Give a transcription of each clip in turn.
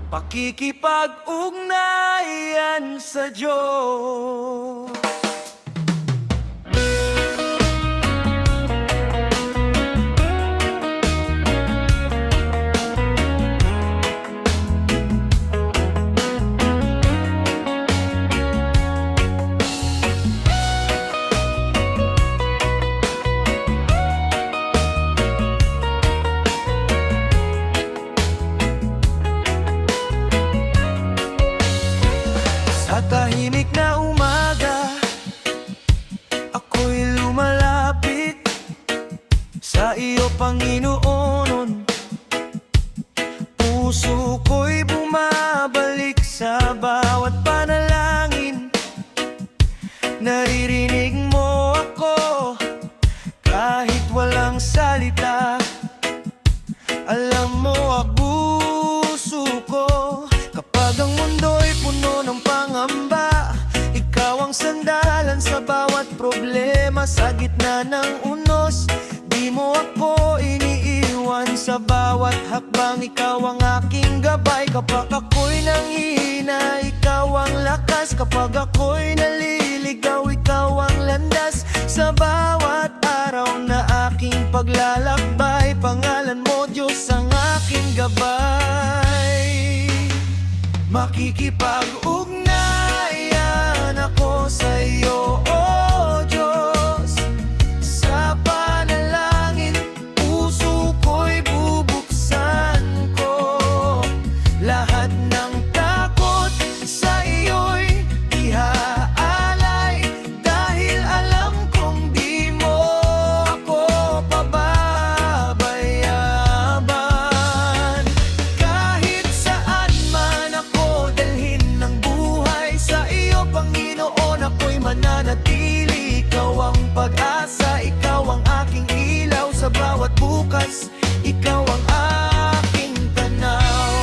Pakikipag-ugnayan sa Diyos. Sa tahimik na umaga, ako'y lumalapit sa iyo, Panginoon. Puso ko'y bumabalik sa bawat panalangin. Naririnig mo ako kahit walang salita. Alam mo ang puso ko kapag ang mundo'y puno ng pangamba. Ikaw ang sandalan sa bawat problema. Sa gitna ng unos, di mo ako iniiwan. Sa bawat hakbang, ikaw ang aking gabay. Kapag ako'y nanghihina, ikaw ang lakas. Kapag ako'y naliligaw, ikaw ang landas. Sa bawat araw na aking paglalakbay, pangalan mo, Diyos, ang aking gabay. Makikipag-ugnayan ako sa iyo, O Diyos. Sa panalangin, puso ko'y bubuksan ko. Lahat ng takot sa iyo'y ihaalay, dahil alam kong di mo ako pababayaan. Kahit saan man ako dalhin ng buhay, sa iyo, Panginoon, ako'y mananatili. Ikaw ang pag-asa, ikaw ang aking ilaw. Sa bawat bukas, ikaw ang aking tanaw.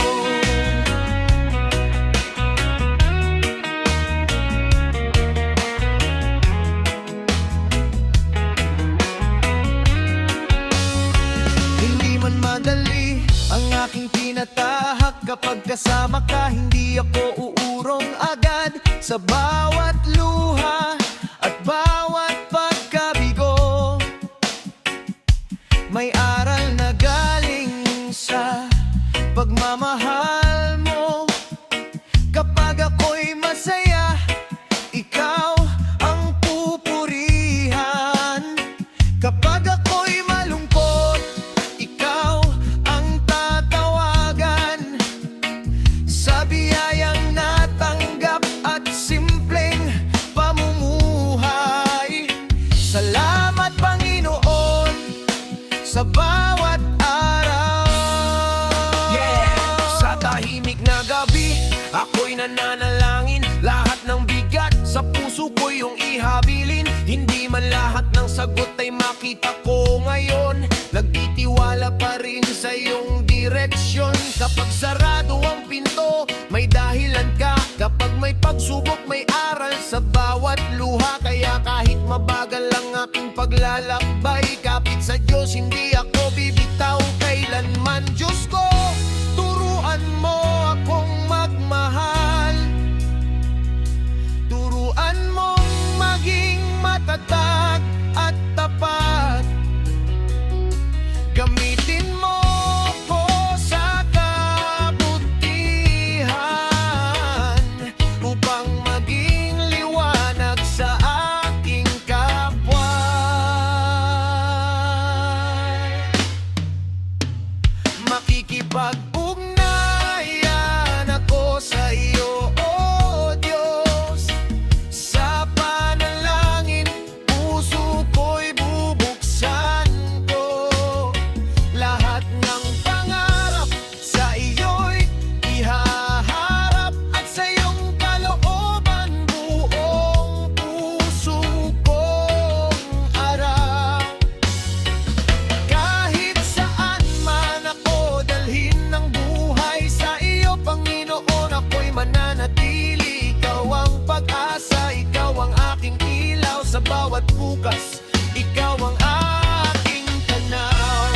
Hindi man madali ang aking tinatahak. Kapag kasama ka, hindi ako uurong agad. Sa bawat luha at bawat pagkabigo, may aral na galing sa pagmamahal mo. Kapag ako'y masaya, ikaw ang pupurihan. Kapag ako'y malungkot, ikaw ang tatawagan. Sa biyayang natanggap at simpleng pamumuhay, salamat, Panginoon, sa bawat araw. Sa tahimik na gabi, ako'y nananalangin. Lahat ng bigat sa puso ko yung ihabilin. Hindi man lahat ng sagot ay makita ko ngayon, nagtitiwala pa rin sa iyong direksyon. Kapag sarado ang pinto, may dahilan ka. Kapag may pagsubok, may aral sa bawat luha. Kaya kahit mabagal ang aking paglalakbay, kapit sa Diyos, hindi ako bibitaw kailanman. Diyos ko, turuan mo akong magmahal. Turuan mong maging matatag at tapat. Gamitin mo ko sa kabutihan, upang maging liwanag sa aking kapwa. Makikipag-ugnayan ako sa iyo, O Diyos. Sa panalangin, puso ko'y bubuksan ko. Lahat ng pangarap sa iyo'y ihaharap, at sa iyong kalooban buong puso kong harap. Kahit saan man ako dalhin ng buhay, sa iyo, Panginoon, ako'y mananatili. Ikaw ang pag-asa, ikaw ang aking ilaw. Sa bawat bukas, ikaw ang aking tanaw.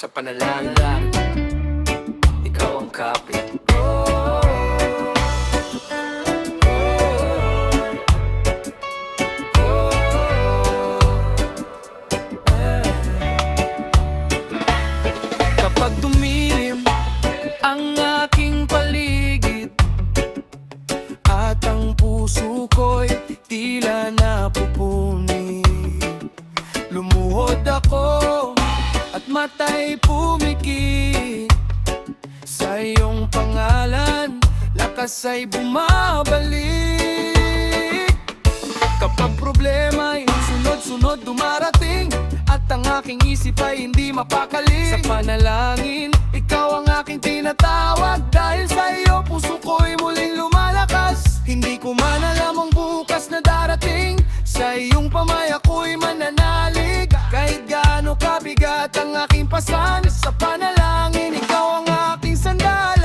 sa panalangin, ikaw ang kapit. Kapag dumilim ang aking paligid at ang puso ko'y tila napupuni, lumuhod ako at mata'y pumikit sa iyong pangalan, lakas ay bumabalik. Kapag problema'y sunod-sunod dumarating at ang aking isip ay hindi mapakaling, sa panalangin, ikaw ang aking tinatawag. Dahil sa iyo puso ko'y muling lumalakas. Hindi ko man alam ang bukas na darating, sa iyong pamay ako'y mananalig. Kahit gaano kabigat ang aking pasan, sa panalangin, ikaw ang aking sandalan.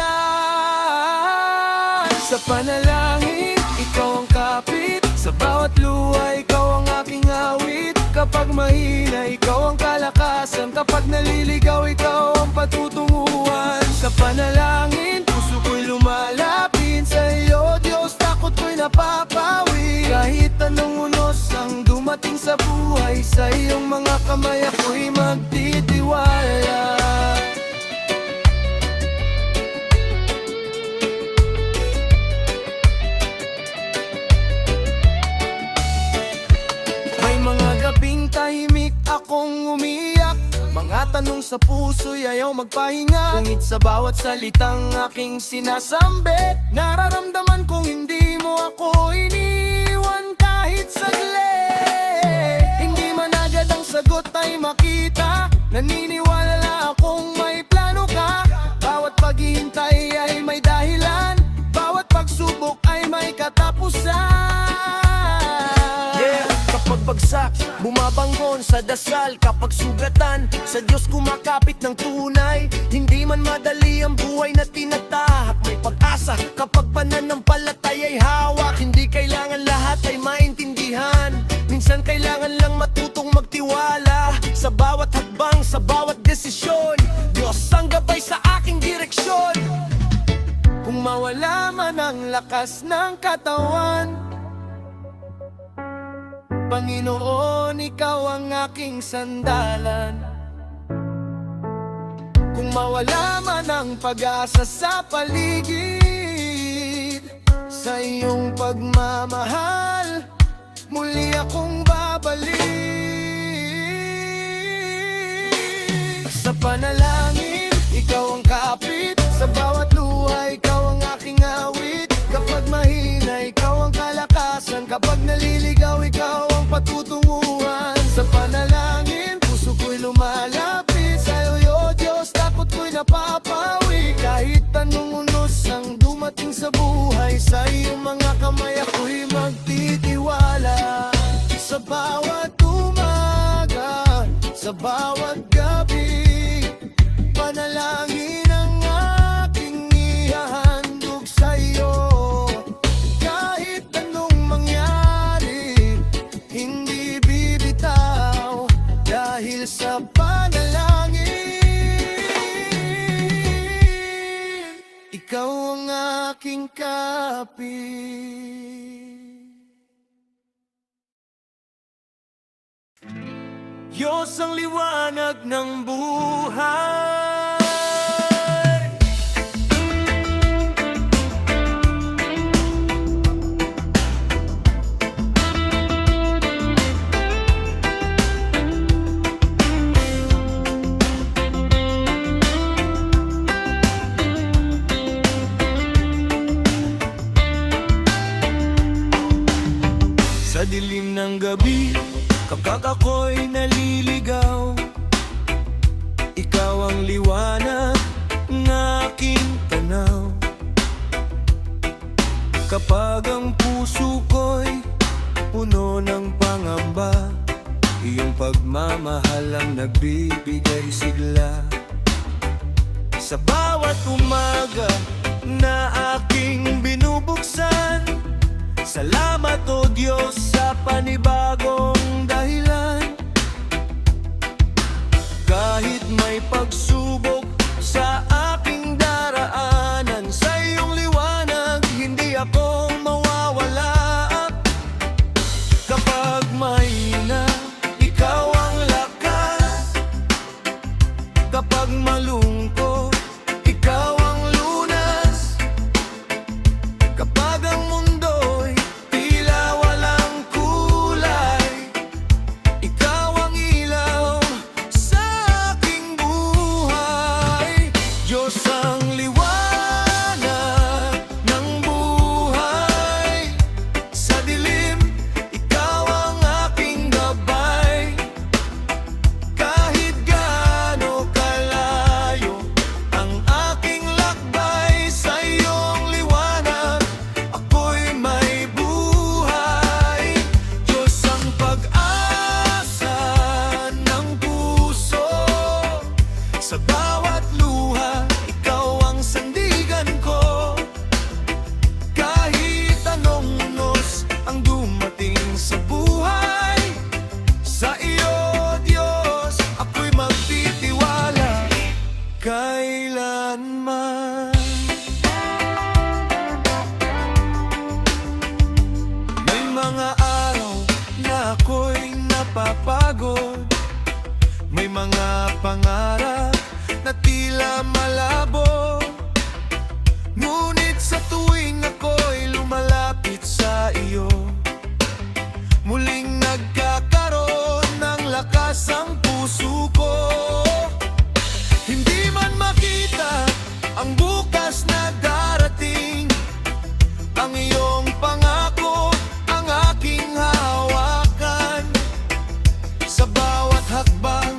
Sa panalangin, ikaw ang kapit. Sa bawat luha, ikaw ang aking awit. Kapag mahina, ikaw ang kalakasan. Kapag naliligaw, ikaw ang patutunguhan. Sa panalangin, puso ko'y lumalapit sa iyo, Diyos, takot ko'y napapawi. Kahit anong unos ang dumating sa buhay, sa iyong mga kamay ako'y magtitiwala. Gabing tahimik akong umiyak, mga tanong sa puso'y ayaw magpahinga. Ngunit sa bawat salitang aking sinasambit, nararamdaman kong hindi mo ako iniwan kahit saglit. Hindi man agad ang sagot ay makita, naniniwala lang akong may plano ka. Bawat paghihintay ay may dahilan, bawat pagsubok ay may katapusan. Kapag bagsak, bumabangon sa dasal. Kapag sugatan, sa Diyos kumakapit ng tunay. Hindi man madali ang buhay na tinatahak, may pag-asa kapag pananampalatay ay hawak. Hindi kailangan lahat ay maintindihan, minsan kailangan lang matutong magtiwala. Sa bawat hakbang, sa bawat desisyon, Diyos ang gabay sa aking direksyon. Kung mawala man ang lakas ng katawan, Panginoon, ikaw ang aking sandalan. Kung mawala man ang pag-asa sa paligid, sa iyong pagmamahal, muli akong babalik. Sa panalangin, ikaw ang kapit. Sa bawat luha, ikaw ang aking awit. Kapag mahina, ikaw ang kalakasan. Kapag naliligaw, ikaw ang patutunguhan. Sa panalangin, puso ko'y lumalapit sa iyo, Diyos, takot ko'y napapawi. Kahit anong unos ang dumating sa buhay, sa iyong mga kamay ako'y magtitiwala. Sa bawat umaga, sa bawat gabi, panalangin ang aking ihahandog sa iyo. Kahit anong mangyari, hindi bibitaw, dahil sa panalangin, ikaw ang aking kapit. Diyos ang liwanag ng buhay. Sa dilim ng gabi, kapag ako'y naliligaw, ikaw ang liwanag ng aking tanaw. Kapag ang puso ko'y puno ng pangamba, iyong pagmamahal ang nagbibigay sigla. Sa bawat umaga na aking binubuksan, salamat o Diyos sa panibagong dahilan. Kahit may pagsubok bukas ang puso ko. Hindi man makita ang bukas na darating, ang iyong pangako ang aking hawakan. Sa bawat hakbang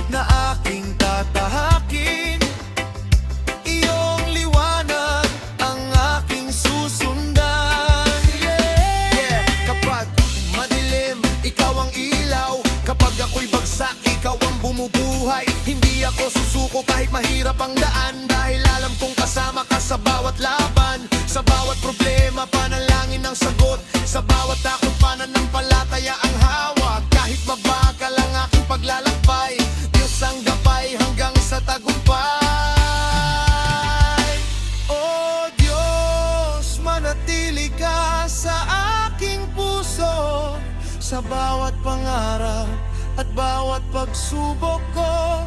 na aking tatahakin, iyong liwanag ang aking susundan. Yeah. Kapag madilim, ikaw ang ilaw. Kapag ako'y bagsak, ikaw ang bumubuhay. Hindi ako susuko kahit mahirap ang daan, dahil alam kong kasama ka sa bawat laban. Sa bawat problema, panalangin ang sagot. Sa bawat takot, pananampalataya ang hawak. Kahit mabagal ang aking paglalakbay, Diyos ang gabay hanggang sa tagumpay. O Diyos, manatili ka sa aking puso, sa bawat pangarap at bawat pagsubok ko.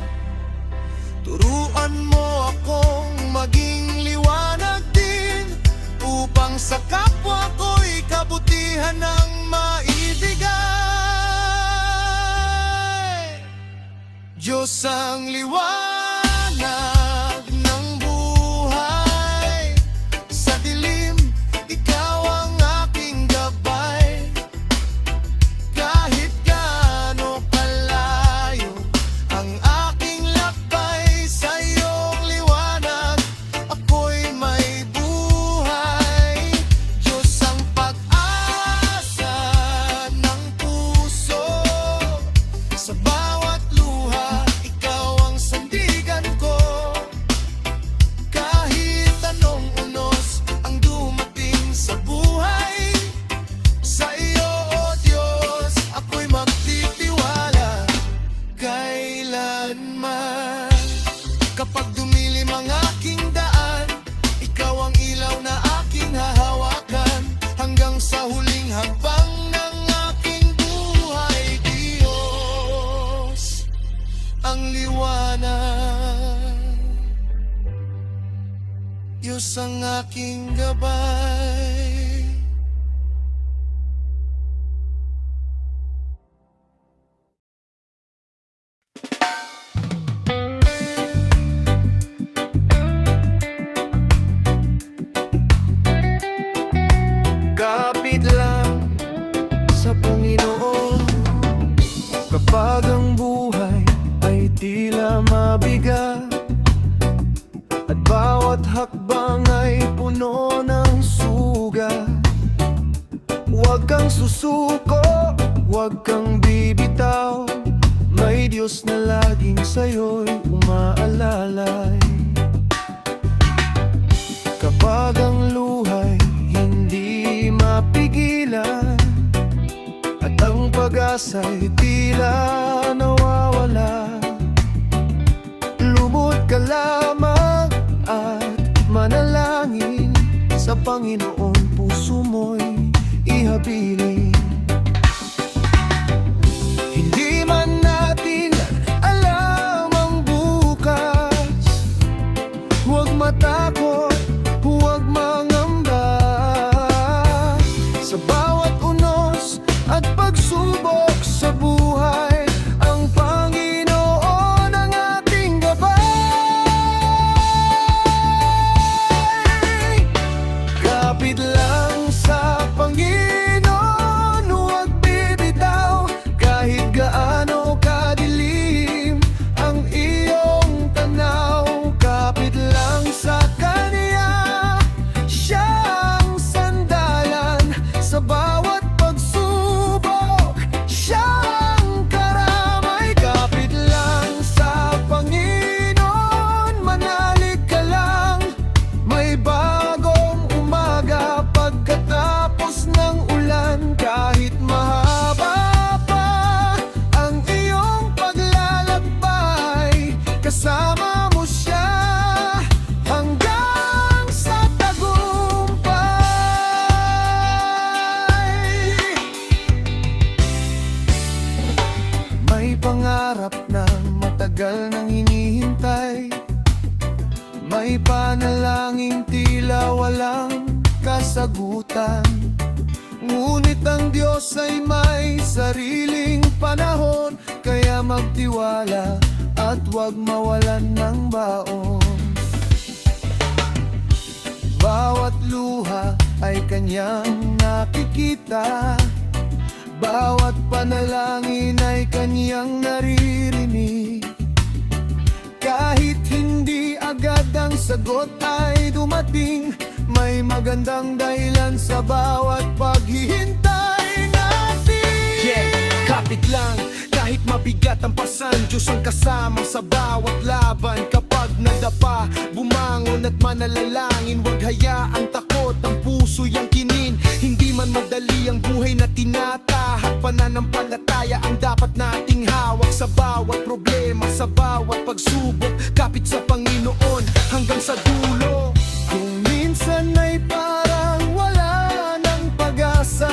Turuan mo akong maging liwanag din, upang sa kapwa ko'y kabutihan ang maibigay. Diyos ang liwanag ng buhay, sa dilim, ikaw ang aking gabay. Kahit gaano kalayo ang aking lakbay, sa iyong liwanag ako'y may buhay. Diyos ang pag-asa ng puso, sa bawat luha ikaw ang sandigan ko. Kahit anong unos ang dumating sa buhay, sa iyo, O Diyos, ako'y magtitiwala kailanman. Kapag dumilim ang aking daan, ikaw ang ilaw na aking hahawakan, hanggang sa huling hakbang ng aking buhay. Diyos ang liwanag, Diyos ang aking gabay. Kapit lang sa Panginoon, kapag ang buhay ay tila mabigat, at bawat hakbang ay puno ng sugat. Huwag kang susuko, huwag kang bibitaw, may Diyos na laging sa'yo'y umaalalay. Kapag ang luhay hindi mapigilan, at ang pag-asa'y tila nawawala, lumot ka lamang at manalangin, sa Panginoon puso mo'y ihabilin. Hindi man natin alam ang bukas, huwag matakot, huwag mangamba. Sa bawat unos at pagsubok sa buhay, ang Panginoon ang ating gabay. Kapit lang sa Panginoon, huwag bibitaw, kahit gaano kadilim ang iyong tanaw. Kapit lang sa Kanya, Siya ang sandalan, sa bawat pagsubok Siya ang karamay. Kapit lang sa Panginoon, manalig ka lang, may bagong umaga pagkatapos ng ulan. Kahit mahaba pa ang iyong paglalakbay, kasama mo Siya hanggang sa tagumpay. May pangarap na matagal nang hinihintay, may panalangin tila walang kasagutan. Ngunit ang Diyos ay may sariling panahon, kaya magtiwala at huwag mawalan ng baon. Bawat luha ay kanyang nakikita, bawat panalangin ay kanyang naririnig. Kahit hindi agad ang sagot ay dumating, may magandang dahilan sa bawat paghihintay natin. Yeah, kapit lang, kahit mabigat ang pasan, Diyos ang kasama sa bawat laban. Kapag nadapa, bumangon at manalalangin, huwag hayaang takot ang puso yang kinin. Hindi man madali ang buhay na tinatahak, pananampalataya ang dapat nating hawak. Sa bawat problema, sa bawat pagsubok, kapit sa Panginoon hanggang sa dulo. Kung minsan ay parang wala ng pag-asa,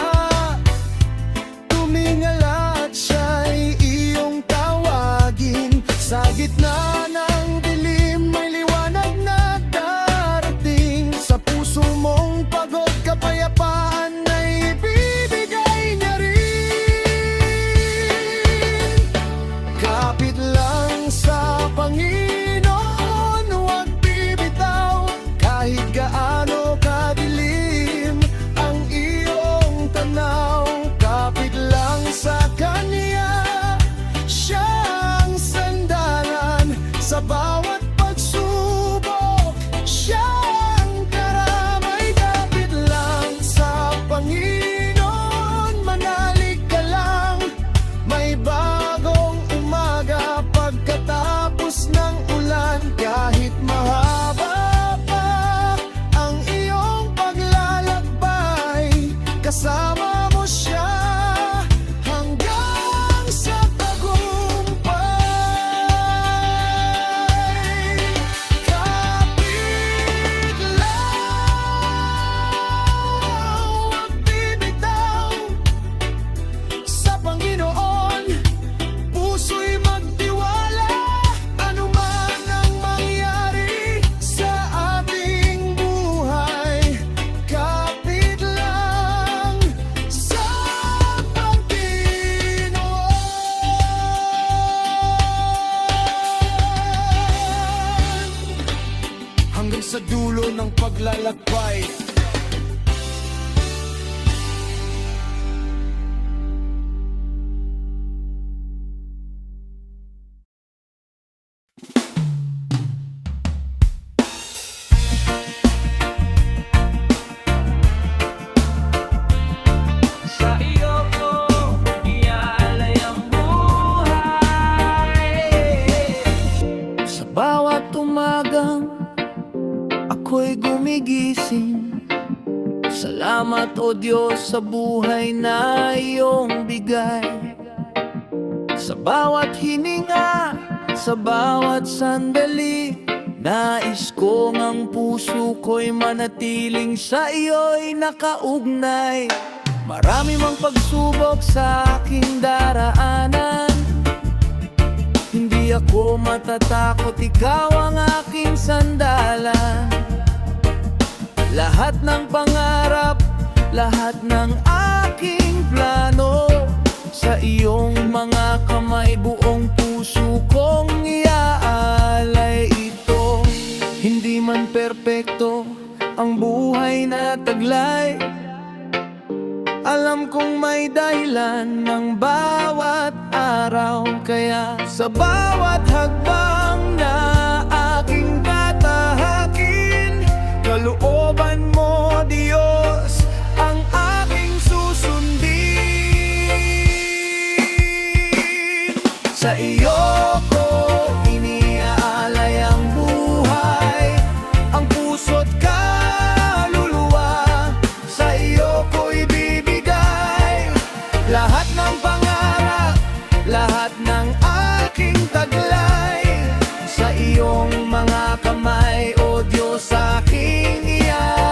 tumingala at siya'y iyong tawagin. Sa gitna ng dilim may liwanag na darating. Sa puso mong pagod, kapayapaan ay ibibigay niya rin. Kapit lang sa Panginoon, huwag bibitaw. Kahit gaano kadilim ang iyong tanaw, kapit lang sa Kanya, siya ang sandalan. Sa bawat pagsubok, siya ang karamay. Kapit lang sa Panginoon, manalig ka lang. May bagong umaga pagkatapos ng ulan. Kahit mahaba pa ang iyong paglalakbay, kasama mo siya hanggang sa tagumpay. Kapit lang, huwag bibitaw. Sa Panginoon, puso'y magtiwala. Ano man ang mangyari sa ating buhay, kapit lang sa Panginoon hanggang sa dulo ng paglalakbay. Sa iyo ko iaalay ang buhay. Sa bawat umagang ako'y gumigising, salamat o Diyos sa buhay na iyong bigay. Sa bawat hininga, sa bawat sandali, nais kong ang puso ko'y manatiling sa iyo'y nakaugnay. Marami mang pagsubok sa aking daraanan, hindi ako matatakot, ikaw ang aking sandalan. Lahat ng pangarap, lahat ng aking plano, sa iyong mga kamay buong puso kong iaalay ito. Hindi man perpekto ang buhay na taglay, alam kong may dahilan ng bawat araw. Kaya sa bawat hakbang na aking tatahakin, kalooban mo Diyos ang aking susundin. Sa iyo ko iniaalay ang buhay, ang puso't kaluluwa. Sa iyo ko ibibigay lahat ng pangarap, lahat ng aking taglay. Sa iyong mga kamay, O Diyos, aking iyan.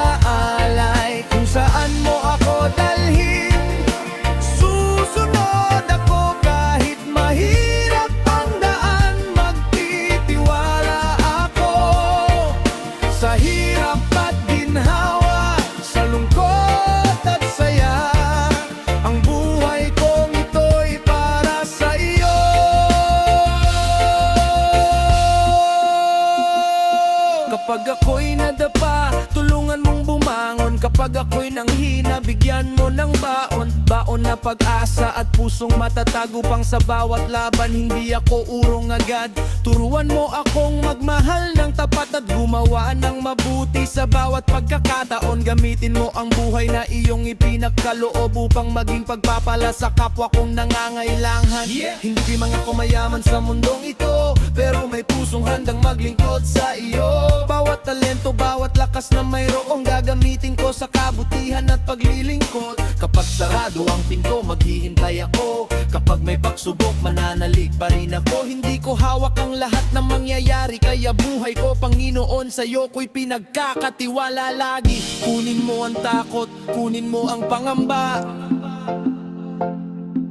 Kapag ako'y nanghina, bigyan mo ng baon. Baon na pag-asa at pusong matatago pang sa bawat laban. Hindi ako urong agad. Turuan mo akong magmahal ng tapat at gumawa ng mabuti sa bawat pagkakataon. Gamitin mo ang buhay na iyong ipinagkaloob upang maging pagpapala sa kapwa kong nangangailangan. Hindi man ako mayaman sa mundong ito, pero may pusong handang maglingkod sa iyo. Bawat talento, bawat lakas na mayroong gagamitin ko sa kabutihan at paglilingkod. Kapag sarado ang pinto, maghihintay ako. Kapag may pagsubok, mananalig pa rin ako. Hindi ko hawak ang lahat ng mangyayari, kaya buhay ko, Panginoon, sa'yo ko'y pinagkakatiwala lagi. Kunin mo ang takot, kunin mo ang pangamba.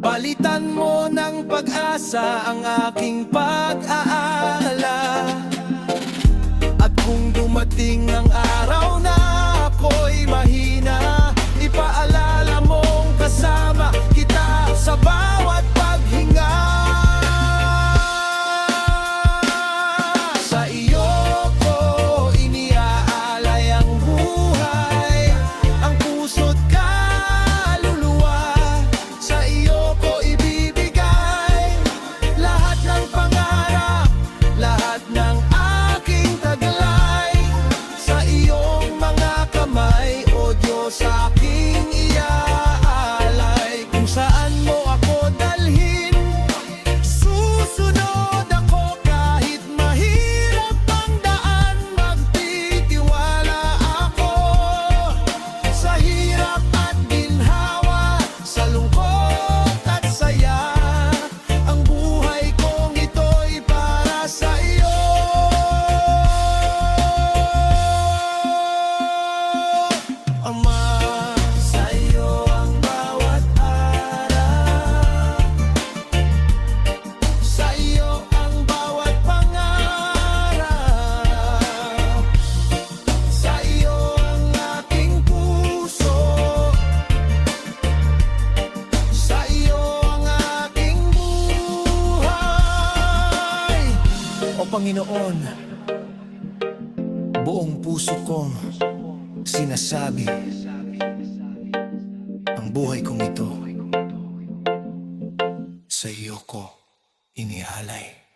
Palitan mo ng pag-asa ang aking pag-aalala. At kung dumating ang araw na ako'y mahina, ipaalala mong kasama kita sa bawat paghinga. Sa iyo ko iniaalay ang buhay, ang puso't kaluluwa. Sa iyo ko ibibigay lahat ng pangarap, lahat ng aking taglay. Sa iyong mga kamay, O Diyos, aking iaalay. Kung saan mo ako dalhin, susunod ako kahit mahirap ang daan. Magtitiwala ako sa hirap at ginhawa, sa lungkot at saya. Ang buhay kong ito'y para sa iyo. Ama, sa iyo ang bawat araw, sa iyo ang bawat pangarap, sa iyo ang aking puso, sa iyo ang aking buhay. O Panginoon, buong puso kong sinasabi, ang buhay kong ito sa iyo ko inihalay.